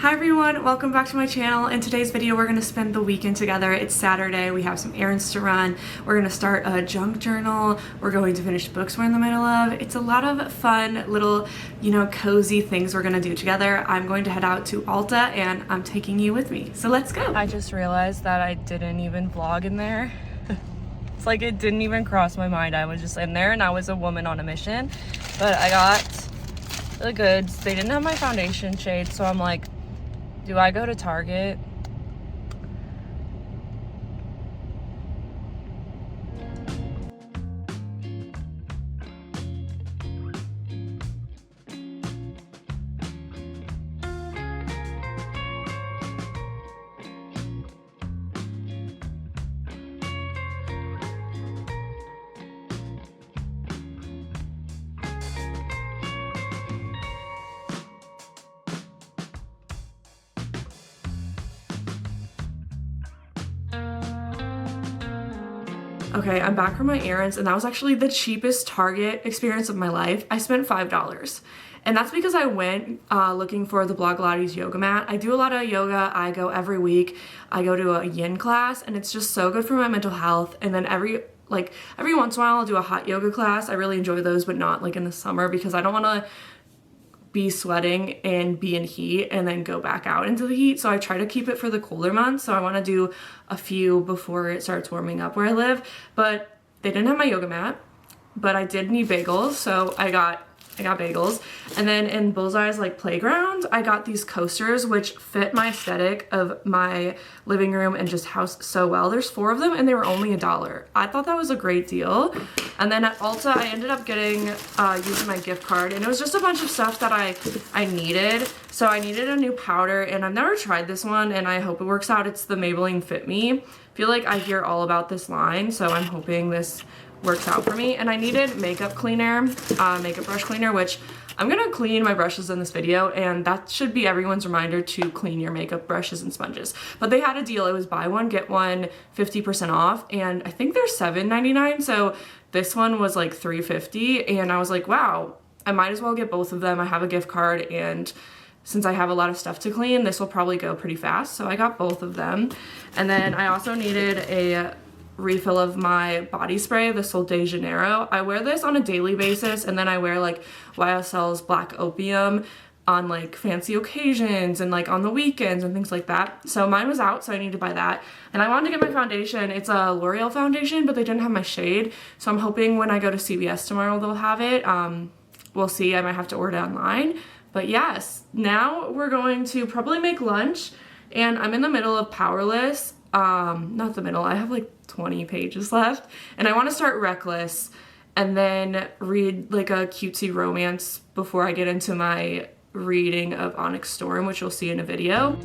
Hi everyone, welcome back to my channel. In today's video, we're going to spend the weekend together. It's Saturday, we have some errands to run. We're going to start a junk journal. We're going to finish books we're in the middle of. It's a lot of fun little, cozy things we're going to do together. I'm going to head out to Ulta and I'm taking you with me. So let's go. I just realized that I didn't even vlog in there. It's like it didn't even cross my mind. I was just in there and I was a woman on a mission. But I got the goods. They didn't have my foundation shade, so I'm like, do I go to Target? Okay, I'm back from my errands, and that was actually the cheapest Target experience of my life. I spent $5. And that's because I went looking for the Blogilates yoga mat. I do a lot of yoga. I go every week. I go to a yin class, and it's just so good for my mental health. And then every once in a while, I'll do a hot yoga class. I really enjoy those, but not like in the summer because I don't want to be sweating and be in heat and then go back out into the heat. So I try to keep it for the colder months. So I want to do a few before it starts warming up where I live. But they didn't have my yoga mat, but I did need bagels. So I got bagels. And then in Bullseye's playground, I got these coasters which fit my aesthetic of my living room and just house so well. There's 4 of them and they were only $1. I thought that was a great deal. And then at Ulta, I ended up getting using my gift card, and it was just a bunch of stuff that I needed. So I needed a new powder, and I've never tried this one, and I hope it works out. It's the Maybelline Fit Me. I feel like I hear all about this line, so I'm hoping this works out for me. And I needed makeup cleaner, makeup brush cleaner, which I'm gonna clean my brushes in this video, and that should be everyone's reminder to clean your makeup brushes and sponges. But they had a deal. It was buy one, get one, 50% off, and I think they're $7.99, so this one was like $3.50, and I was like, wow, I might as well get both of them. I have a gift card, and since I have a lot of stuff to clean, this will probably go pretty fast, so I got both of them. And then I also needed a refill of my body spray, the Sol de Janeiro. I wear this on a daily basis, and then I wear YSL's Black Opium on fancy occasions and on the weekends and things like that. So mine was out, so I need to buy that. And I wanted to get my foundation. It's a L'Oreal foundation, but they didn't have my shade. So I'm hoping when I go to CVS tomorrow, they'll have it. We'll see, I might have to order online. But yes, now we're going to probably make lunch, and I'm in the middle of Powerless. Not the middle, I have 20 pages left, and I want to start Reckless and then read a cutesy romance before I get into my reading of Onyx Storm, which you'll see in a video.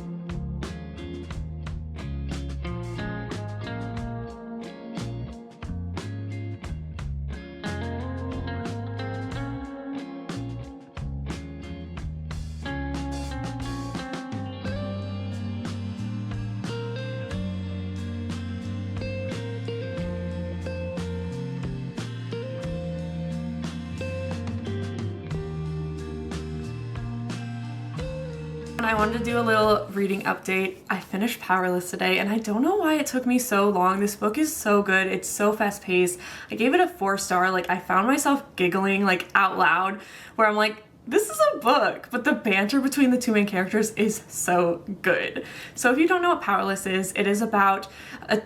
I wanted to do a little reading update. I finished Powerless today, and I don't know why it took me so long. This book is so good. It's so fast paced. I gave it a 4-star. I found myself giggling out loud, where I'm like, this is a book, but the banter between the 2 main characters is so good. So if you don't know what Powerless is, it is about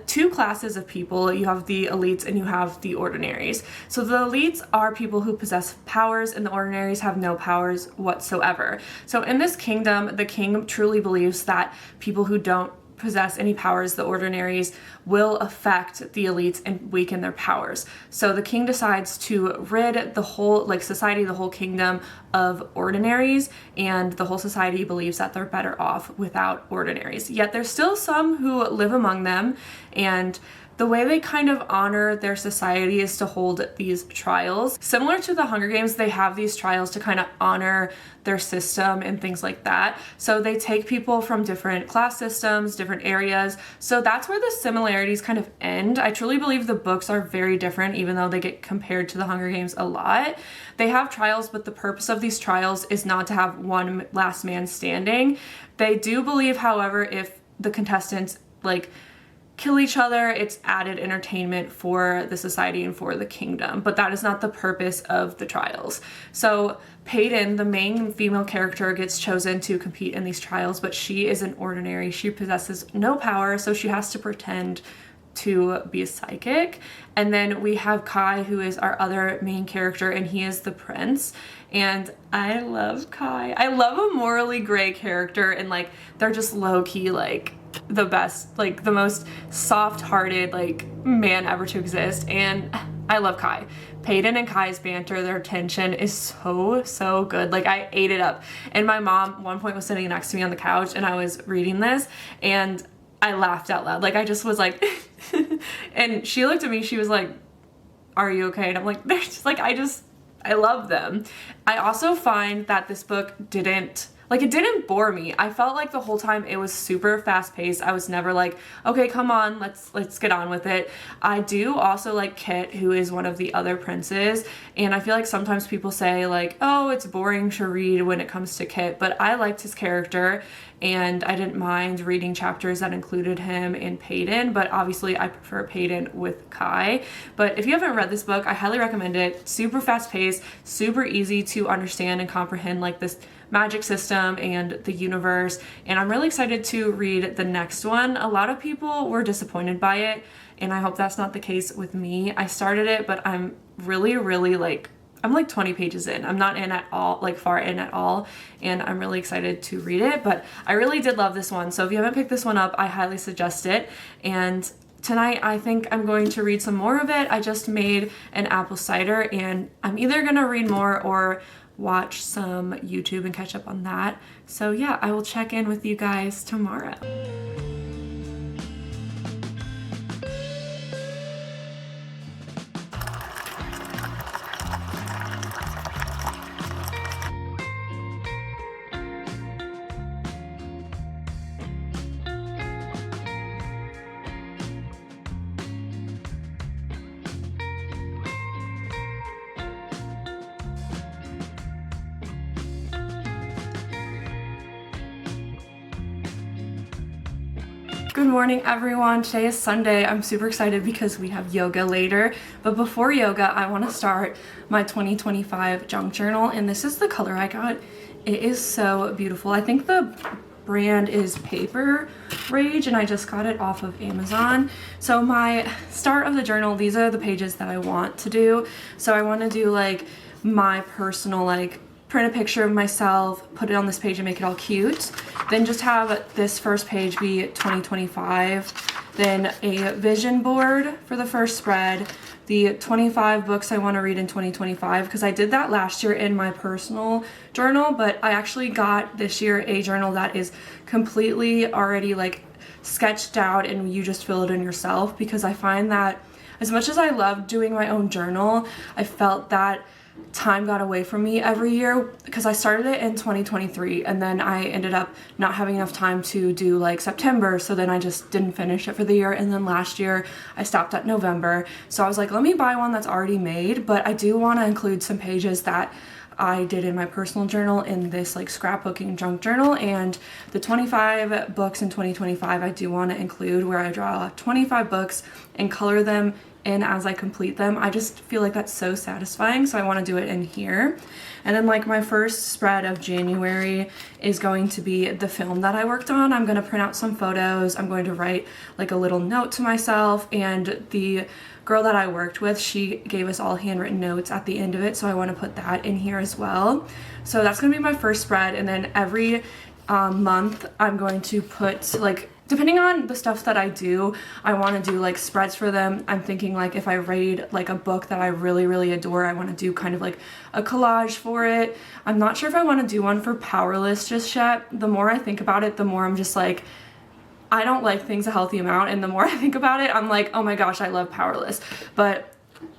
2 classes of people. You have the elites and you have the ordinaries. So the elites are people who possess powers, and the ordinaries have no powers whatsoever. So in this kingdom, the king truly believes that people who don't possess any powers, the ordinaries, will affect the elites and weaken their powers. So the king decides to rid the whole society, the whole kingdom of ordinaries, and the whole society believes that they're better off without ordinaries. Yet there's still some who live among them, and the way they kind of honor their society is to hold these trials. Similar to the Hunger Games, they have these trials to kind of honor their system and things like that. So they take people from different class systems, different areas. So that's where the similarities kind of end. I truly believe the books are very different, even though they get compared to the Hunger Games a lot. They have trials, but the purpose of these trials is not to have one last man standing. They do believe, however, if the contestants like kill each other, it's added entertainment for the society and for the kingdom, but that is not the purpose of the trials. So Peyton, the main female character, gets chosen to compete in these trials, but she is an ordinary. She possesses no power, so she has to pretend to be a psychic. And then we have Kai, who is our other main character, and he is the prince. And I love Kai. I love a morally gray character, and like they're just low-key like the best, like the most soft-hearted like man ever to exist. And I love Kai. Peyton and Kai's banter, their tension is so good. Like I ate it up. And my mom at one point was sitting next to me on the couch and I was reading this and I laughed out loud. Like I just was like and she looked at me, she was like, "Are you okay?" And I'm like, they're just like, I love them. I also find that this book didn't bore me. I felt like the whole time it was super fast paced. I was never like, okay, come on, let's get on with it. I do also like Kit, who is one of the other princes, and I feel like sometimes people say like, oh, it's boring to read when it comes to Kit, but I liked his character and I didn't mind reading chapters that included him and Peyton, but obviously I prefer Peyton with Kai. But if you haven't read this book, I highly recommend it. Super fast paced, super easy to understand and comprehend like this magic system and the universe, and I'm really excited to read the next one. A lot of people were disappointed by it, and I hope that's not the case with me. I started it, but I'm really like, I'm like 20 pages in. I'm not in at all, like far in at all, and I'm really excited to read it, but I really did love this one. So if you haven't picked this one up, I highly suggest it. And tonight I think I'm going to read some more of it. I just made an apple cider, and I'm either gonna read more or watch some YouTube and catch up on that. So yeah, I will check in with you guys tomorrow. Good morning, everyone. Today is Sunday. I'm super excited because we have yoga later. But before yoga, I want to start my 2025 junk journal, and this is the color I got. It is so beautiful. I think the brand is Paper Rage, and I just got it off of Amazon. So my start of the journal, these are the pages that I want to do. So I want to do like my personal, like print a picture of myself, put it on this page and make it all cute. Then just have this first page be 2025. Then a vision board for the first spread. The 25 books I want to read in 2025, because I did that last year in my personal journal, but I actually got this year a journal that is completely already like sketched out and you just fill it in yourself, because I find that as much as I love doing my own journal, I felt that time got away from me every year, because I started it in 2023 and then I ended up not having enough time to do like September, so then I just didn't finish it for the year, and then last year I stopped at November. So I was like, let me buy one that's already made, but I do want to include some pages that I did in my personal journal in this like scrapbooking junk journal. And the 25 books in 2025 I do want to include, where I draw 25 books and color them in as I complete them. I just feel like that's so satisfying, so I want to do it in here. And then like my first spread of January is going to be the film that I worked on. I'm going to print out some photos. I'm going to write like a little note to myself, and the girl that I worked with, she gave us all handwritten notes at the end of it, so I want to put that in here as well. So that's going to be my first spread, and then every month I'm going to put like, depending on the stuff that I do, I want to do like spreads for them. I'm thinking like if I read like a book that I really adore, I want to do kind of like a collage for it. I'm not sure if I want to do one for Powerless just yet. The more I think about it, the more I'm just like, I don't like things a healthy amount, and the more I think about it, I'm like, oh my gosh, I love Powerless. But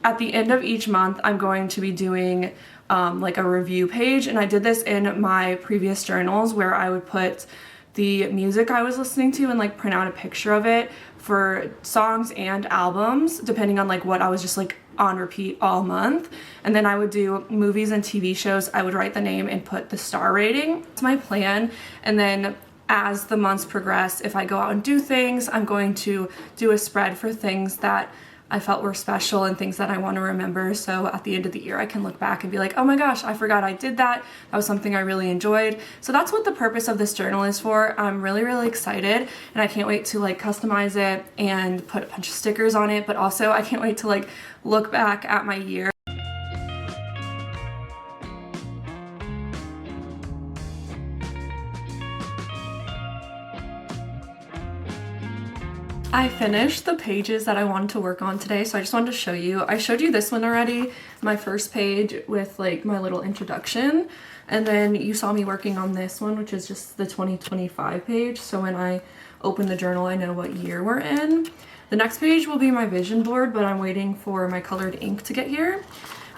at the end of each month, I'm going to be doing like a review page, and I did this in my previous journals where I would put the music I was listening to and like print out a picture of it for songs and albums, depending on like what I was just like on repeat all month. And then I would do movies and TV shows. I would write the name and put the star rating. It's my plan. And then as the months progress, if I go out and do things, I'm going to do a spread for things that I felt were special and things that I want to remember. So at the end of the year, I can look back and be like, oh my gosh, I forgot I did that. That was something I really enjoyed. So that's what the purpose of this journal is for. I'm really, really excited, and I can't wait to like customize it and put a bunch of stickers on it. But also I can't wait to like look back at my year. I finished the pages that I wanted to work on today, so I just wanted to show you. I showed you this one already, my first page with like my little introduction, and then you saw me working on this one, which is just the 2025 page, so when I open the journal I know what year we're in. The next page will be my vision board, but I'm waiting for my colored ink to get here.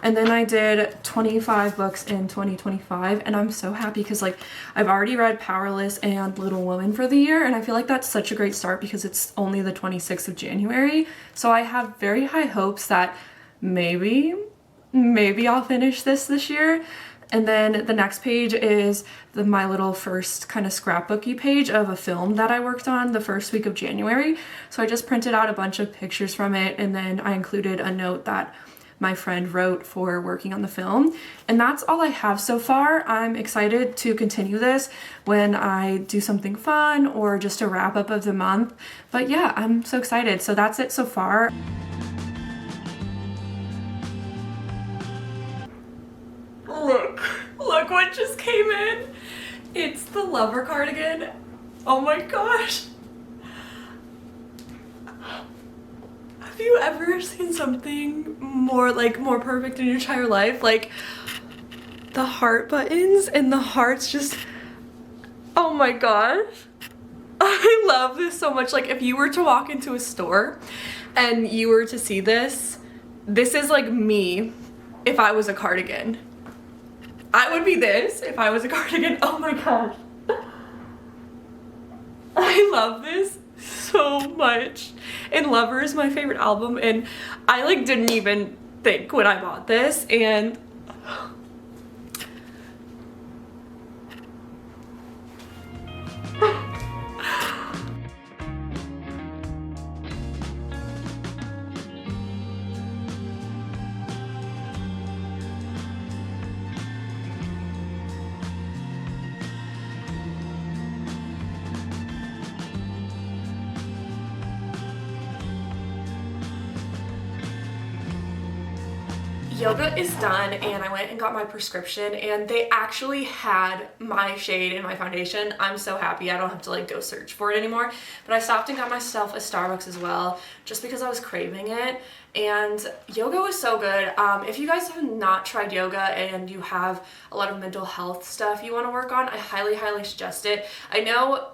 And then I did 25 books in 2025, and I'm so happy because like I've already read Powerless and Little Woman for the year, and I feel like that's such a great start because it's only the 26th of January. So I have very high hopes that maybe I'll finish this year. And then the next page is my little first kind of scrapbooky page of a film that I worked on the first week of January. So I just printed out a bunch of pictures from it, and then I included a note that my friend wrote for working on the film. And that's all I have so far. I'm excited to continue this when I do something fun or just a wrap up of the month. But yeah, I'm so excited. So that's it so far. Look what just came in. It's the Lover cardigan. Oh my gosh. Have you ever seen something more perfect in your entire life? Like the heart buttons and the hearts just, oh my gosh. I love this so much. Like if you were to walk into a store and you were to see this is like me if I was a cardigan. I would be this if I was a cardigan. Oh my gosh. I love this so much. And Lover is my favorite album, and I like didn't even think when I bought this, and yoga is done, and I went and got my prescription, and they actually had my shade in my foundation. I'm so happy I don't have to like go search for it anymore. But I stopped and got myself a Starbucks as well, just because I was craving it. And yoga was so good. If you guys have not tried yoga and you have a lot of mental health stuff you want to work on, I highly, highly suggest it. I know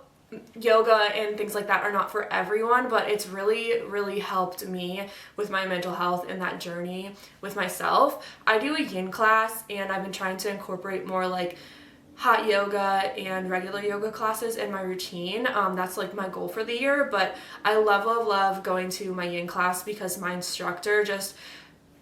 yoga and things like that are not for everyone, but it's really helped me with my mental health and that journey with myself. I do a yin class, and I've been trying to incorporate more like hot yoga and regular yoga classes in my routine. That's like my goal for the year, but I love going to my yin class because my instructor just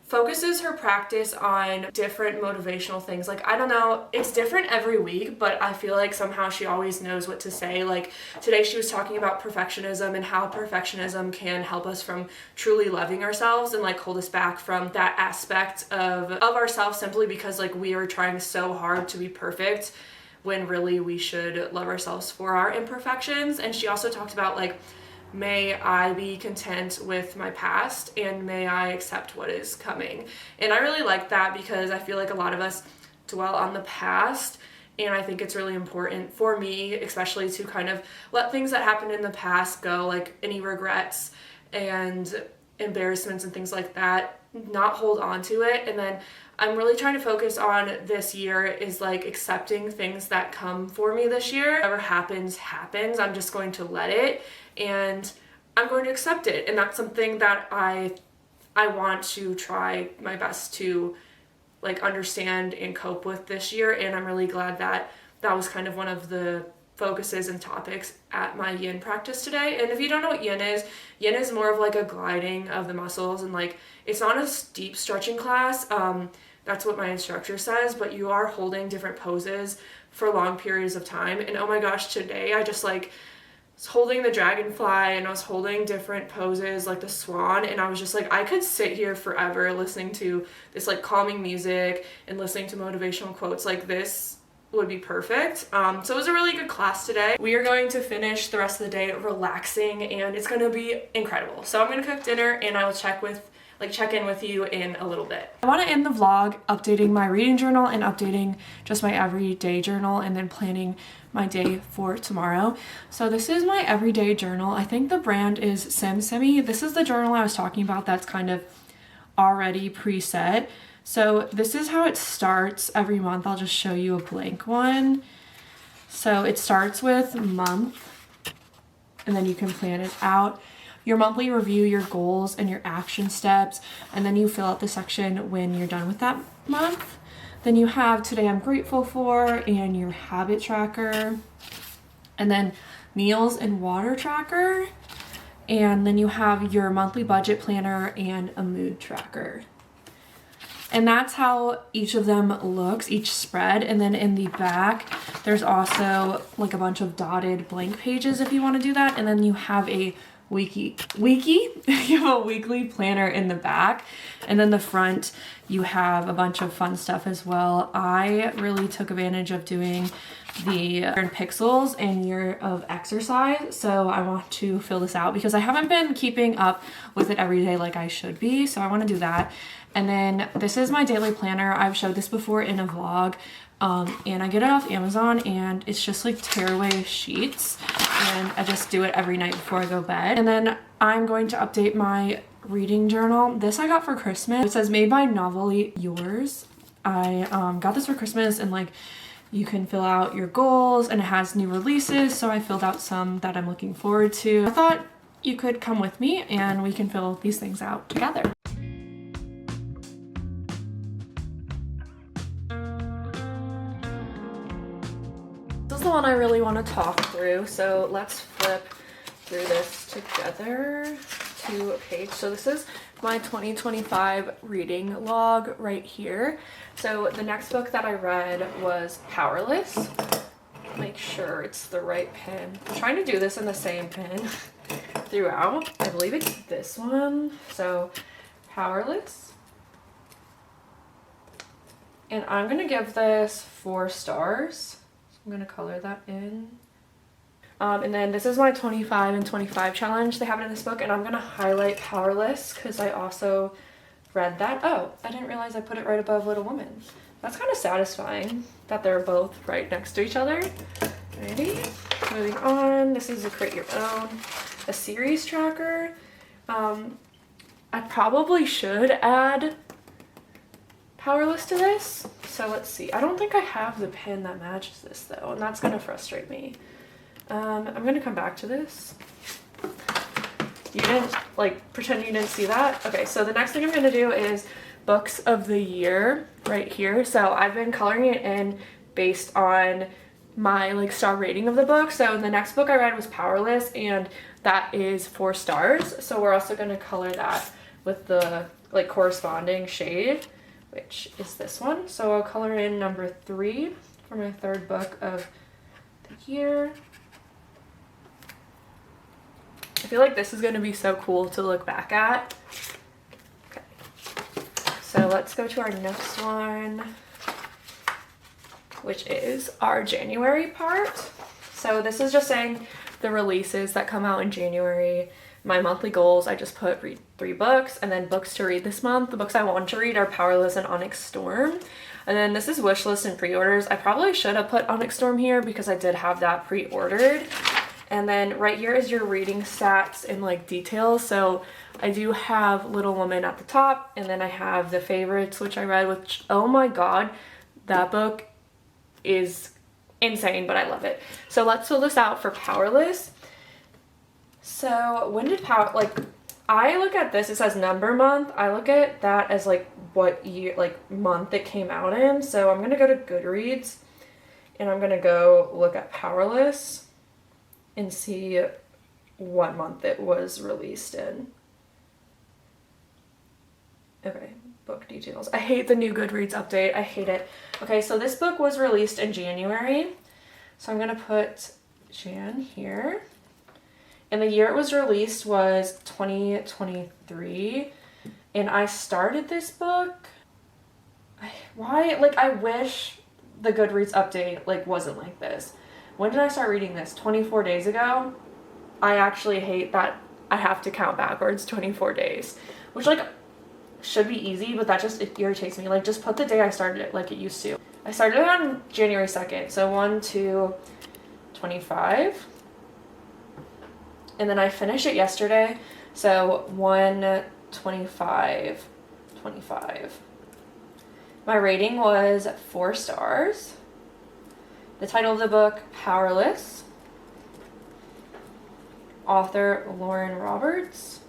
focuses her practice on different motivational things. Like, I don't know, it's different every week, but I feel like somehow she always knows what to say. Like today she was talking about perfectionism and how perfectionism can help us from truly loving ourselves and like hold us back from that aspect of ourselves, simply because like we are trying so hard to be perfect when really we should love ourselves for our imperfections. And she also talked about like, may I be content with my past, and may I accept what is coming. And I really like that because I feel like a lot of us dwell on the past, and I think it's really important for me especially to kind of let things that happened in the past go, like any regrets and embarrassments and things like that. not hold on to it. And then I'm really trying to focus on this year is like accepting things that come for me this year. Whatever happens, happens. I'm just going to let it and I'm going to accept it. And that's something that I want to try my best to like understand and cope with this year. And I'm really glad that that was kind of one of the focuses and topics at my yin practice today. And if you don't know what yin is more of like a gliding of the muscles, and like it's not a deep stretching class. That's what my instructor says, but you are holding different poses for long periods of time. And oh my gosh, today I just like was holding the dragonfly and I was holding different poses like the swan, and I was just like, I could sit here forever listening to this like calming music and listening to motivational quotes. Like this would be perfect. So it was a really good class today. We are going to finish the rest of the day relaxing and it's going to be incredible. So I'm going to cook dinner and I will check in with you in a little bit. I want to end the vlog updating my reading journal and updating just my everyday journal and then planning my day for tomorrow. So this is my everyday journal. I think the brand is SimSimi. This is the journal I was talking about that's kind of already preset. So this is how it starts every month. I'll just show you a blank one. So it starts with month and then you can plan it out. Your monthly review, your goals and your action steps, and then you fill out the section when you're done with that month. Then you have today I'm grateful for and your habit tracker, and then meals and water tracker, and then you have your monthly budget planner and a mood tracker. And that's how each of them looks, each spread. And then in the back, there's also like a bunch of dotted blank pages if you want to do that. And then you have a you have a weekly planner in the back, and then the front you have a bunch of fun stuff as well. I really took advantage of doing the pixels and year of exercise, so I want to fill this out because I haven't been keeping up with it every day like I should be, so I want to do that. And then this is my daily planner. I've showed this before in a vlog. And I get it off Amazon, and it's just like tearaway sheets, and I just do it every night before I go to bed. And then I'm going to update my reading journal. This I got for Christmas. It says made by Novelly Yours. I got this for Christmas, and like you can fill out your goals, and it has new releases, so I filled out some that I'm looking forward to. I thought you could come with me and we can fill these things out together. This is the one I really want to talk through, so let's flip through this together to a page. So this is my 2025 reading log right here. So the next book that I read was Powerless. Make sure it's the right pen. I'm trying to do this in the same pen throughout. I believe it's this one. So Powerless. And I'm going to give this 4 stars. I'm going to color that in. And then this is my 25 and 25 challenge. They have it in this book, and I'm going to highlight Powerless because I also read that. Oh, I didn't realize I put it right above Little Woman. That's kind of satisfying that they're both right next to each other. Alrighty, moving on. This is a Create Your Own, a series tracker. I probably should add Powerless to this. So let's see. I don't think I have the pen that matches this though, and that's gonna frustrate me. I'm gonna come back to this. You didn't pretend you didn't see that? Okay, so the next thing I'm gonna do is books of the year right here. So I've been coloring it in based on my star rating of the book. So the next book I read was Powerless, and that is 4 stars. So we're also gonna color that with the corresponding shade, which is this one. So I'll color in number 3 for my 3rd book of the year. I feel like this is going to be so cool to look back at. Okay. So let's go to our next one, which is our January part. So this is just saying the releases that come out in January. My monthly goals, I just put read 3 books, and then books to read this month. The books I want to read are Powerless and Onyx Storm. And then this is wish list and pre-orders. I probably should have put Onyx Storm here because I did have that pre-ordered. And then right here is your reading stats and like details. So I do have Little Woman at the top, and then I have The Favorites, which I read, which, oh my god, that book is insane, but I love it. So let's fill this out for Powerless. So when did I look at this, it says number month. I look at that as like what year, like month it came out in. So I'm gonna go to Goodreads and I'm gonna go look at Powerless and see what month it was released in. Okay, book details. I hate the new Goodreads update. I hate it. Okay, so this book was released in January. So I'm gonna put Jan here. And the year it was released was 2023. And I started this book. I wish the Goodreads update like wasn't like this. When did I start reading this? 24 days ago? I actually hate that I have to count backwards 24 days. Which like should be easy, but that it irritates me. Like just put the day I started it like it used to. I started it on January 2nd. So 1, 2, 25. And then I finished it yesterday, so 1/25/25. My rating was 4 stars. The title of the book, Powerless. Author, Lauren Roberts.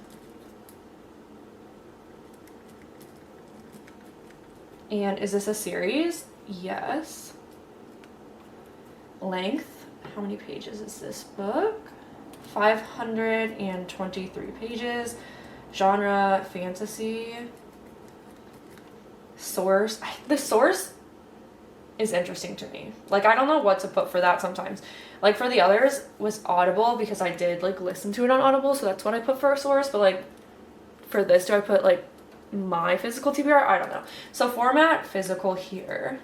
And is this a series? Yes. Length, how many pages is this book? 523 pages. Genre, fantasy. Source. The source is interesting to me. Like, I don't know what to put for that sometimes. Like, for the others was Audible because I did, like, listen to it on Audible, so that's what I put for a source. But, like, for this, do I put, like, my physical TBR? I don't know. So, format, physical here.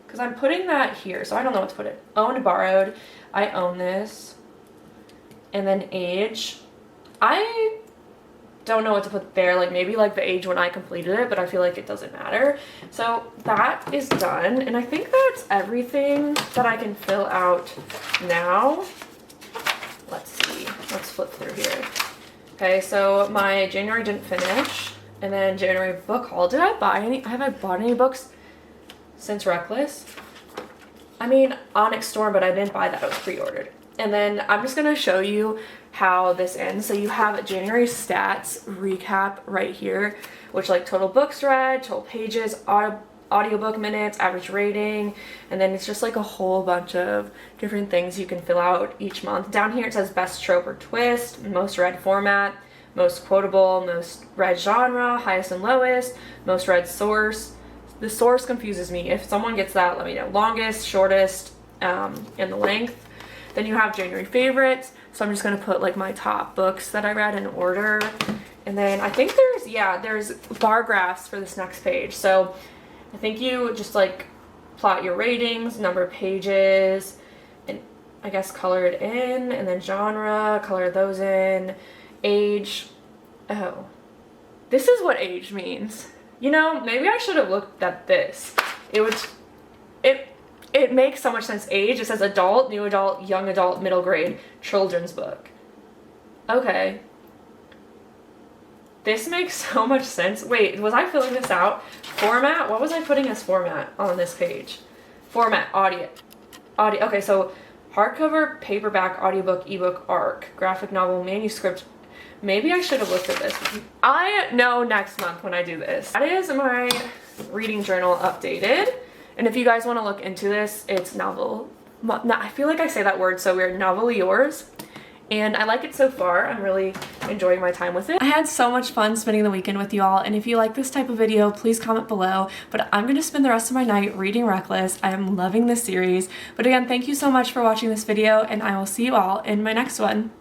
Because I'm putting that here, so I don't know what to put it. Owned, borrowed. I own this. And then age, I don't know what to put there, like maybe like the age when I completed it, but I feel like it doesn't matter. So that is done, and I think that's everything that I can fill out now. Let's see, let's flip through here. Okay, so my January didn't finish, and then January book haul. Did I buy any? Have I bought any books since Reckless? I mean, Onyx Storm, but I didn't buy that, it was pre-ordered. And then I'm just going to show you how this ends. So you have January stats recap right here, which like total books read, total pages, audiobook minutes, average rating, and then it's just like a whole bunch of different things you can fill out each month. Down here it says best trope or twist, most read format, most quotable, most read genre, highest and lowest, most read source. The source confuses me. If someone gets that, let me know. Longest, shortest, and the length. Then you have January favorites. So I'm just going to put like my top books that I read in order. And then I think there's bar graphs for this next page. So I think you just like plot your ratings, number of pages, and I guess color it in, and then genre, color those in, age. Oh, this is what age means. You know, maybe I should have looked at this. It makes so much sense. Age, it says adult, new adult, young adult, middle grade, children's book. Okay. This makes so much sense. Wait, was I filling this out? Format? What was I putting as format on this page? Format, audio. Okay, so hardcover, paperback, audiobook, ebook, ARC, graphic novel, manuscript. Maybe I should have looked at this. I know next month when I do this. That is my reading journal updated. And if you guys want to look into this, it's novel. I feel like I say that word so weird. Novel yours. And I like it so far. I'm really enjoying my time with it. I had so much fun spending the weekend with you all. And if you like this type of video, please comment below. But I'm going to spend the rest of my night reading Reckless. I am loving this series. But again, thank you so much for watching this video. And I will see you all in my next one.